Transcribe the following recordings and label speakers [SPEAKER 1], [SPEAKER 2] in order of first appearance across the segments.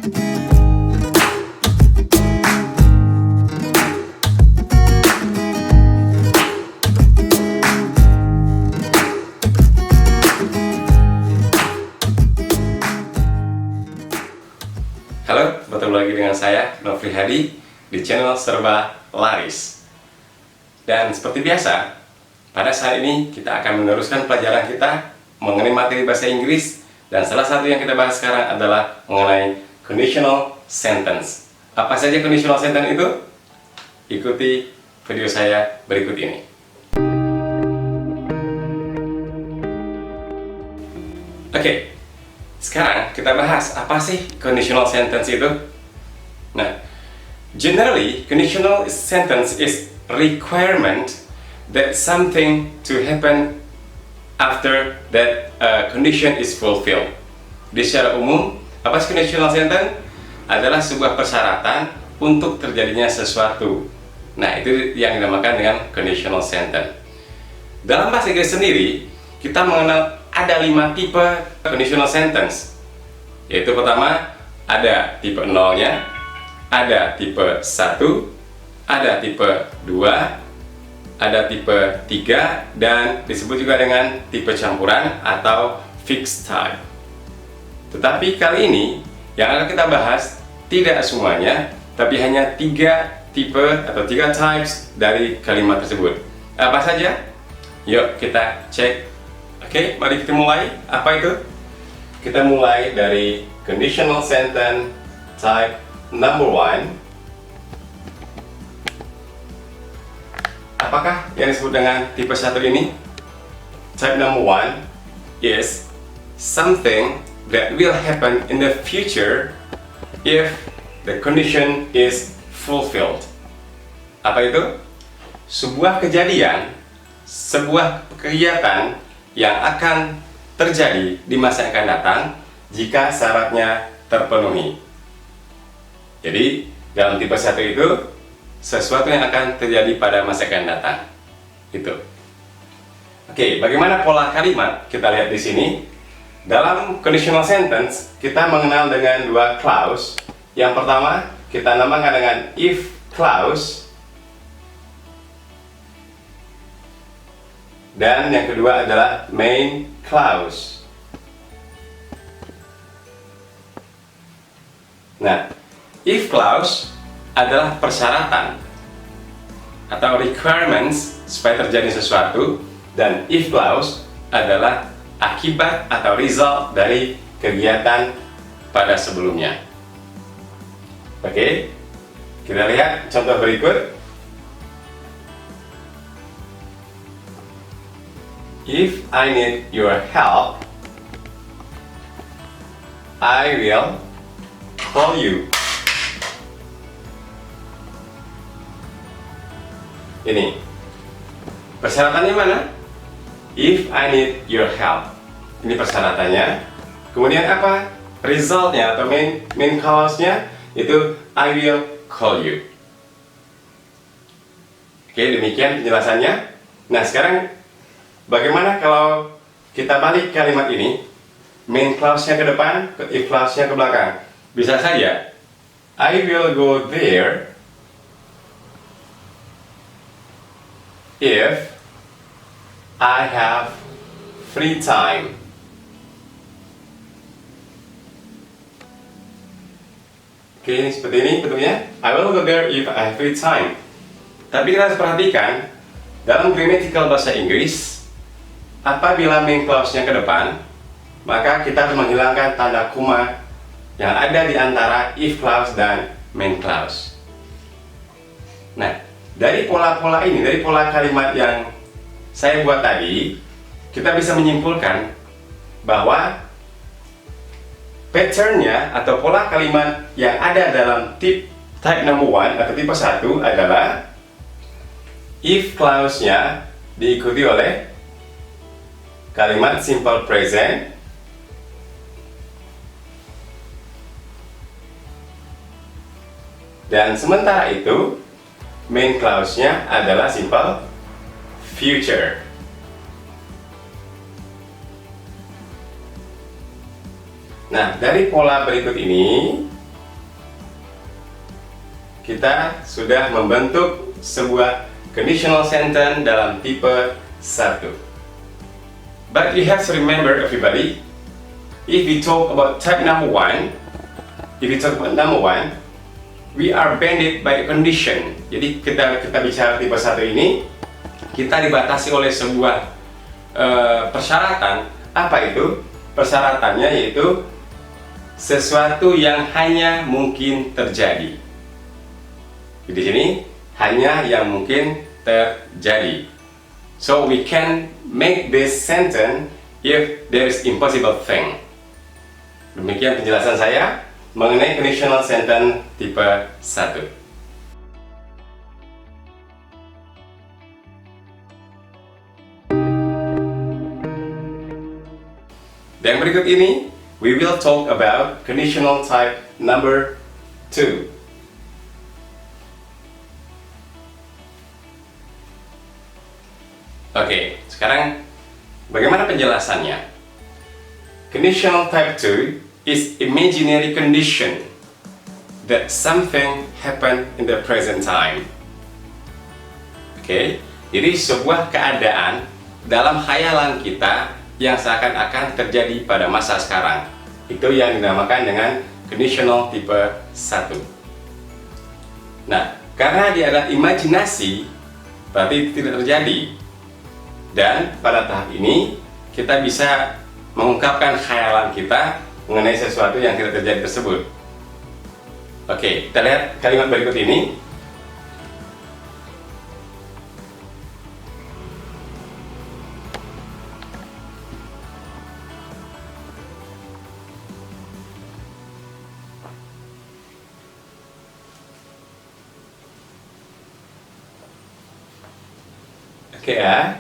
[SPEAKER 1] Halo, bertemu lagi dengan saya, Nofri Hadi, di channel Serba Laris. Dan seperti biasa, pada saat ini kita akan meneruskan pelajaran kita mengenai materi bahasa Inggris. Dan salah satu yang kita bahas sekarang adalah mengenai conditional sentence. Apa saja conditional sentence itu? Ikuti video saya berikut ini. Oke. Sekarang kita bahas apa sih conditional sentence itu. Nah, generally conditional sentence is requirement that something to happen after that condition is fulfilled. Di secara umum, apa sih conditional sentence? Adalah sebuah persyaratan untuk terjadinya sesuatu. Nah, itu yang dinamakan dengan conditional sentence. Dalam bahasa Inggris sendiri, kita mengenal ada 5 tipe conditional sentence. Yaitu pertama, ada tipe 0-nya, ada tipe 1, ada tipe 2, ada tipe 3, dan disebut juga dengan tipe campuran atau fixed type. Tetapi kali ini yang akan kita bahas tidak semuanya, tapi hanya 3 tipe atau 3 types dari kalimat tersebut. Apa saja? Yuk kita cek. Oke, mari kita mulai. Apa itu? Kita mulai dari conditional sentence type number 1. Apakah yang disebut dengan tipe 1 ini? Type number 1 is something that will happen in the future if the condition is fulfilled. Apa itu? Sebuah kejadian, sebuah kegiatan yang akan terjadi di masa yang akan datang jika syaratnya terpenuhi. Jadi, dalam tipe 1 itu sesuatu yang akan terjadi pada masa yang akan datang. Itu. Oke, bagaimana pola kalimat? Kita lihat di sini. Dalam conditional sentence, kita mengenal dengan 2 clause. Yang pertama, kita namakan dengan if clause. Dan yang kedua adalah main clause. Nah, if clause adalah persyaratan atau requirements supaya terjadi sesuatu, dan if clause adalah akibat atau result dari kegiatan pada sebelumnya. Oke, kita lihat contoh berikut. If I need your help, I will call you. Ini persyaratannya mana? If I need your help. Ini persyaratannya. Kemudian apa? Resultnya atau main clause-nya itu I will call you. Oke, demikian penjelasannya. Nah, sekarang bagaimana kalau kita balik kalimat ini, main clause-nya ke depan, if clause-nya ke belakang? Bisa saja, I will go there if I have free time. Oke, seperti ini bentuknya. I will go there if I have free time. Tapi kita harus perhatikan, dalam grammatical bahasa Inggris, apabila main clause-nya ke depan, maka kita harus menghilangkan tanda koma yang ada di antara if clause dan main clause. Nah, dari pola-pola ini, dari pola kalimat yang saya buat tadi, kita bisa menyimpulkan bahwa pattern-nya atau pola kalimat yang ada dalam type number 1 atau tipe 1 adalah if clause-nya diikuti oleh kalimat simple present dan sementara itu main clause-nya adalah simple future. Nah, dari pola berikut ini kita sudah membentuk sebuah conditional sentence dalam tipe 1. But you have to remember, everybody, if we talk about type number 1, we are bounded by a condition. Jadi kita bicara tipe 1 ini, kita dibatasi oleh sebuah persyaratan. Apa itu? Persyaratannya yaitu sesuatu yang hanya mungkin terjadi. Di sini hanya yang mungkin terjadi. So we can make this sentence if there is impossible thing. Demikian penjelasan saya mengenai conditional sentence tipe 1. Dan berikut ini, we will talk about conditional type number 2. Oke, sekarang bagaimana penjelasannya? Conditional type 2 is imaginary condition that something happen in the present time. Oke, jadi sebuah keadaan dalam khayalan kita yang seakan-akan terjadi pada masa sekarang. Itu yang dinamakan dengan conditional tipe 1. Nah, karena dia adalah imajinasi, berarti tidak terjadi. Dan pada tahap ini, kita bisa mengungkapkan khayalan kita mengenai sesuatu yang tidak terjadi tersebut. Oke, kita lihat kalimat berikut ini. Oke ya,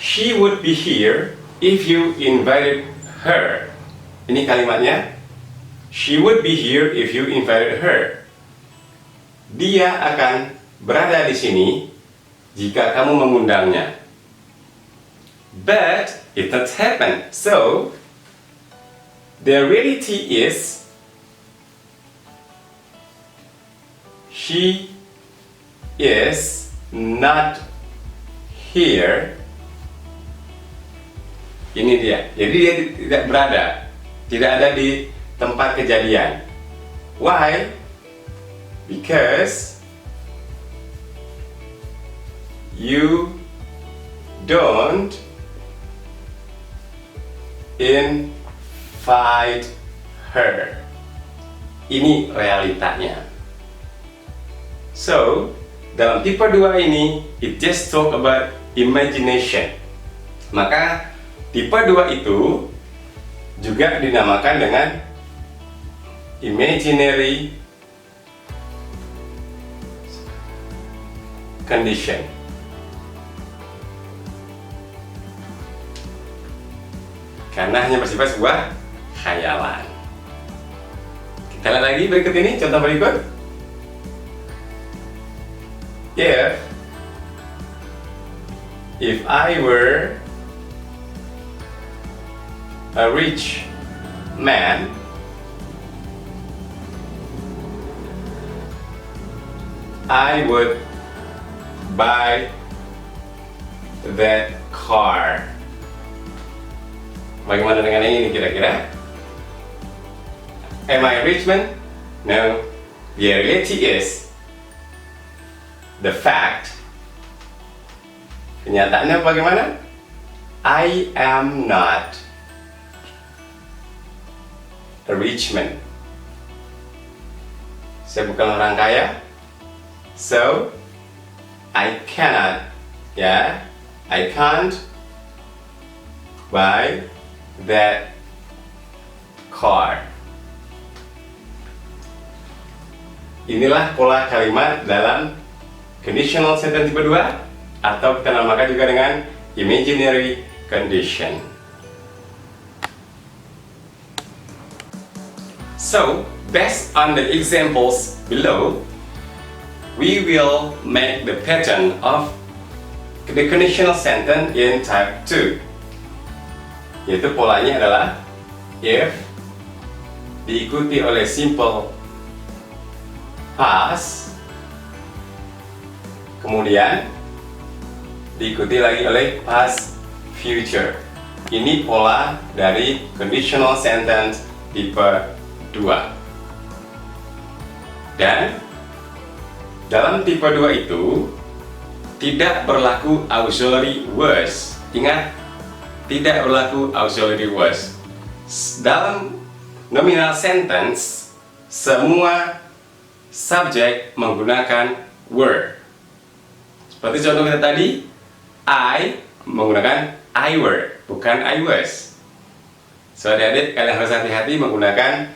[SPEAKER 1] she would be here if you invited her. Ini kalimatnya, she would be here if you invited her. Dia akan berada di sini jika kamu mengundangnya. But it not happen. So the reality is she is not here. Ini dia. Jadi dia tidak berada, tidak ada di tempat kejadian. Why? Because you don't invite her. Ini realitanya. So, dalam tipe 2 ini, it just talk about imagination. Maka, tipe 2 itu juga dinamakan dengan imaginary condition. Karena hanya bersifat sebuah khayalan. Kita lihat lagi berikut ini, contoh berikut. If I were a rich man, I would buy that car. Bagaimana dengan ini kira-kira? Am I a rich man? No. The reality is, the fact, kenyataannya bagaimana? I am not a rich man. Saya bukan orang kaya. So, I cannot, I can't buy that car. Inilah pola kalimat dalam conditional sentence tipe 2, atau kita namakan juga dengan imaginary condition. So, based on the examples below, we will make the pattern of the conditional sentence in type 2. Yaitu polanya adalah if diikuti oleh simple past, kemudian diikuti lagi oleh past future. Ini pola dari conditional sentence tipe 2. Dan dalam tipe 2 itu tidak berlaku auxiliary words. Ingat, tidak berlaku auxiliary words. Dalam nominal sentence, semua subjek menggunakan were. Seperti contoh kita tadi, I menggunakan I were, bukan I was. So adik-adik, kalian harus hati-hati menggunakan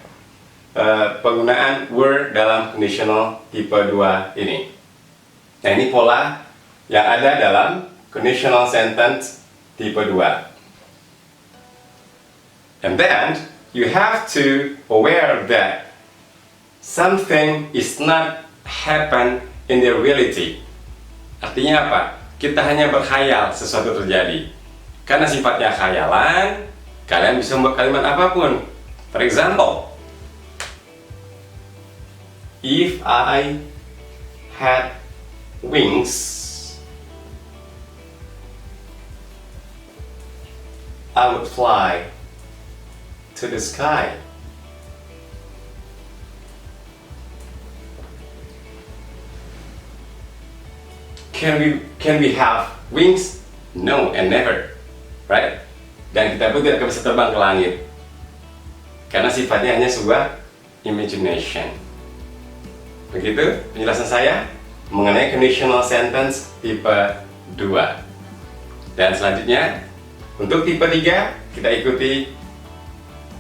[SPEAKER 1] penggunaan were dalam conditional tipe 2 ini. Nah, ini pola yang ada dalam conditional sentence tipe 2. And then you have to aware that something is not happen in the reality. Artinya apa? Kita hanya berkhayal sesuatu terjadi. Karena sifatnya khayalan, kalian bisa membuat kalimat apapun. For example, if I had wings, I would fly to the sky. Can we have wings? No and never, right? Dan kita pun tidak bisa terbang ke langit karena sifatnya hanya sebuah imagination. Begitu penjelasan saya mengenai conditional sentence tipe 2. Dan selanjutnya untuk tipe 3 kita ikuti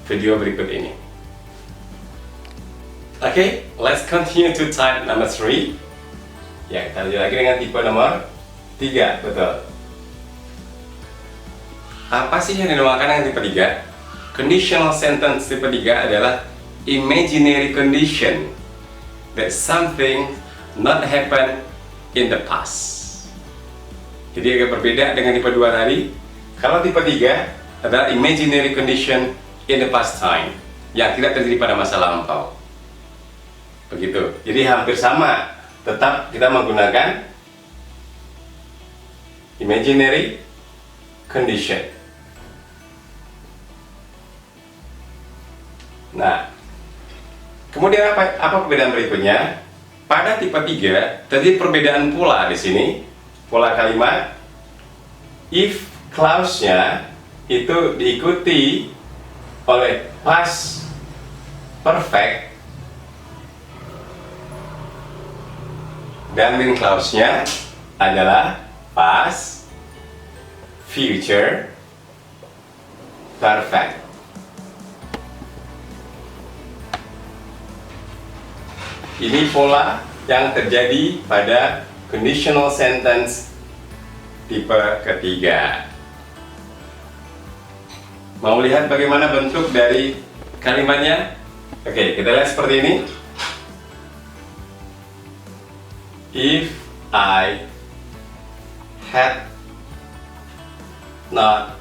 [SPEAKER 1] video berikut ini. Okay, let's continue to type number 3. Ya, kita lanjut lagi dengan tipe nomor 3, betul. Apa sih yang dinamakan dengan tipe 3? Conditional sentence tipe 3 adalah imaginary condition that something not happen in the past. Jadi agak berbeda dengan tipe 2 tadi. Kalau tipe 3 adalah imaginary condition in the past time, yang tidak terjadi pada masa lampau. Begitu. Jadi hampir sama, tetap kita menggunakan imaginary condition. Nah, kemudian apa perbedaan berikutnya? Pada tipe 3 terjadi perbedaan pula di sini. Pola kalimat if clause-nya itu diikuti oleh past perfect dan main clause-nya adalah past future perfect. Ini pola yang terjadi pada conditional sentence tipe ketiga. Mau lihat bagaimana bentuk dari kalimatnya? Oke, kita lihat seperti ini. If I had not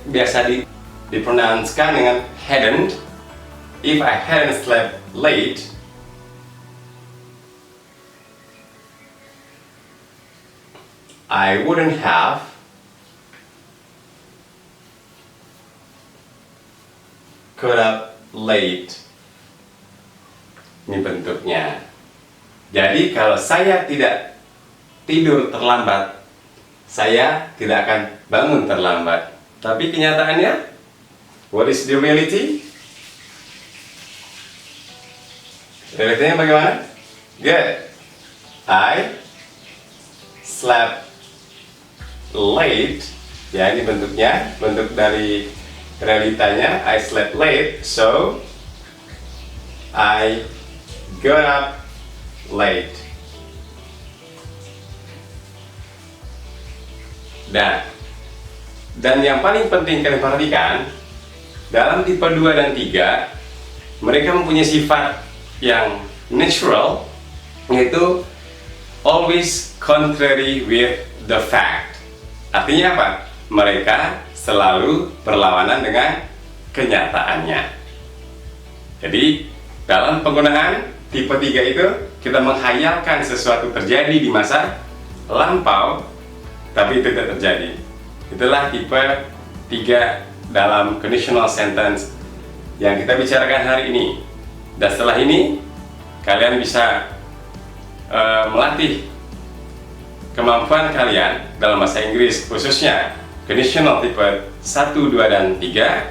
[SPEAKER 1] biasa dipronouncekan dengan hadn't. If I hadn't slept late, I wouldn't have got up late. Ini bentuknya. Jadi kalau saya tidak tidur terlambat, saya tidak akan bangun terlambat. Tapi kenyataannya, what is the reality? Realitinya bagaimana? Good. I slept late. Ya, ini bentuknya, bentuk dari realitanya. I slept late, so I got up late. Dan yang paling penting kalian perhatikan, dalam tipe 2 dan 3 mereka mempunyai sifat yang natural, yaitu always contrary with the fact. Artinya apa? Mereka selalu berlawanan dengan kenyataannya. Jadi dalam penggunaan tipe 3 itu kita menghayalkan sesuatu terjadi di masa lampau, tapi itu tidak terjadi. Itulah tipe 3 dalam conditional sentence yang kita bicarakan hari ini. Dan setelah ini kalian bisa melatih kemampuan kalian dalam bahasa Inggris, khususnya conditional tipe 1, 2, dan 3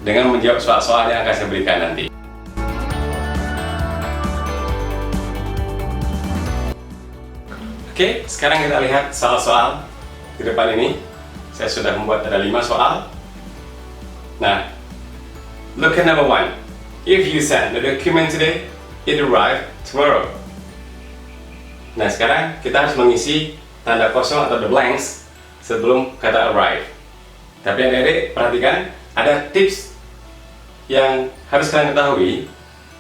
[SPEAKER 1] dengan menjawab soal-soal yang akan saya berikan nanti. Oke, sekarang kita lihat soal-soal di depan ini. Saya sudah membuat ada 5 soal. Nah, look at number 1. If you send the document today, it arrive tomorrow. Nah, sekarang kita harus mengisi tanda kosong atau the blanks sebelum kata arrive. Tapi adik-adik perhatikan, ada tips yang harus kalian ketahui,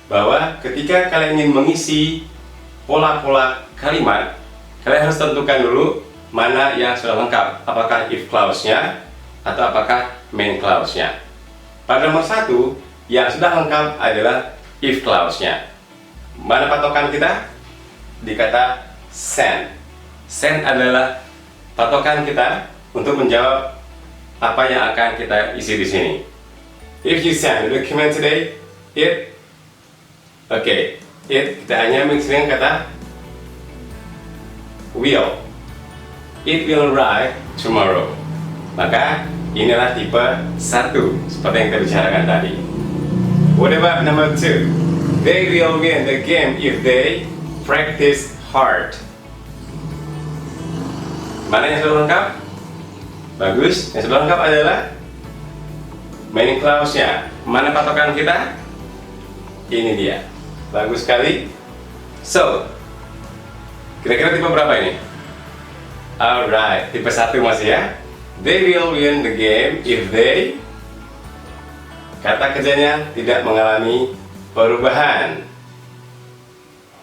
[SPEAKER 1] bahwa ketika kalian ingin mengisi pola-pola kalimat, kalian harus tentukan dulu mana yang sudah lengkap, apakah if clause-nya atau apakah main clause-nya. Pada nomor 1, yang sudah lengkap adalah if clause-nya. Mana patokan kita? Di kata send. Send adalah patokan kita untuk menjawab apa yang akan kita isi di sini. If you send the document today, it, it kita hanya mix dengan kata will. It will arrive tomorrow. Maka inilah tipe 1 seperti yang kita bicarakan tadi. What about number 2? They will win the game if they practice hard. Mana yang sudah lengkap? Bagus. Yang sudah lengkap adalah main clause-nya. Mana patokan kita? Ini dia. Bagus sekali. So, kira-kira tipe berapa ini? Alright, tipe 1 masih ya. They will win the game if they, kata kerjanya tidak mengalami perubahan.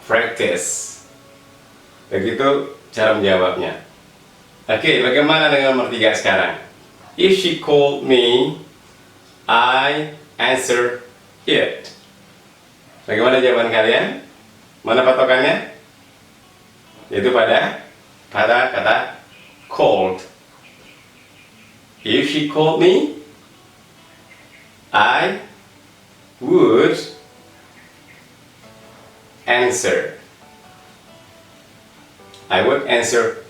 [SPEAKER 1] Practice. Begitu cara menjawabnya. Oke, bagaimana dengan nomor 3 sekarang? If she called me, I answer it. Bagaimana jawaban kalian? Mana patokannya? Yaitu pada kata called. If she called me, I would answer. I would answer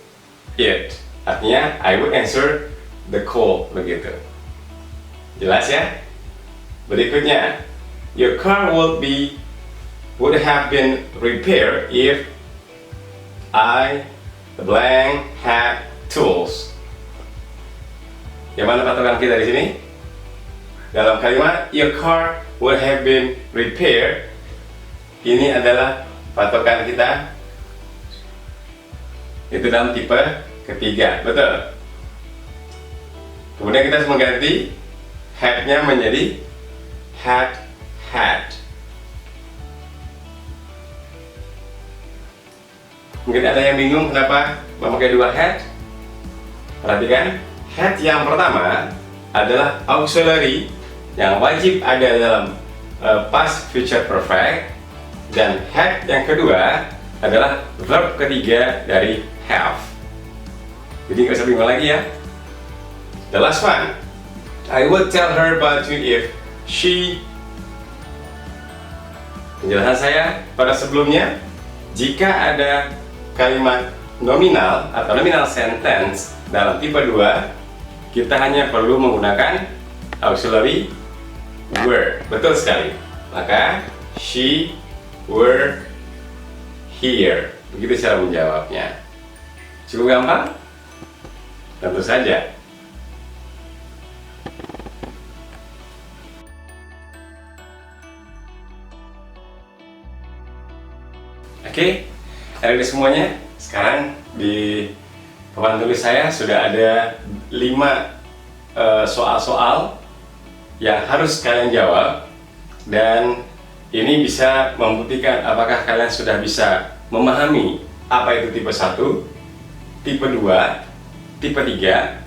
[SPEAKER 1] it. Artinya, I would answer the call, begitu. Jelas ya? Berikutnya, your car would have been repaired if I, the blank, had tools. Yang mana patokan kita di sini? Dalam kalimat your car would have been repaired, ini adalah patokan kita. Itu dalam tipe ketiga, betul. Kemudian kita harus mengganti had-nya menjadi had. Mungkin ada yang bingung kenapa memakai 2 had. Perhatikan, had yang pertama adalah auxiliary yang wajib ada dalam past future perfect, dan had yang kedua adalah verb ketiga dari have. Jadi nggak usah bingung lagi ya. The last one, I would tell her about you if she. Penjelasan saya pada sebelumnya, jika ada kalimat nominal atau nominal sentence dalam tipe 2, kita hanya perlu menggunakan auxiliary were. Betul sekali. Maka she were here. Begitu cara menjawabnya. Cukup gampang? Tentu saja. Oke, adik-adik semuanya, sekarang di papan tulis saya sudah ada 5 soal-soal yang harus kalian jawab, dan ini bisa membuktikan apakah kalian sudah bisa memahami apa itu tipe 1, tipe 2, tipe 3,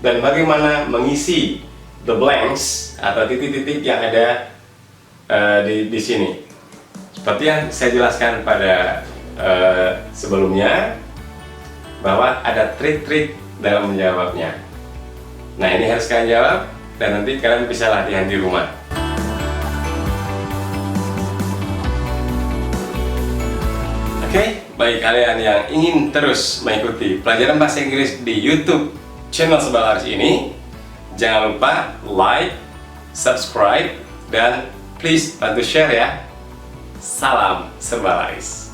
[SPEAKER 1] dan bagaimana mengisi the blanks atau titik-titik yang ada di sini. Seperti yang saya jelaskan pada sebelumnya, bahwa ada trik-trik dalam menjawabnya. Nah, ini harus kalian jawab dan nanti kalian bisa latihan di rumah. Oke, bagi kalian yang ingin terus mengikuti pelajaran bahasa Inggris di YouTube channel Serba Laris ini, jangan lupa like, subscribe, dan please bantu share ya. Salam Serba Laris.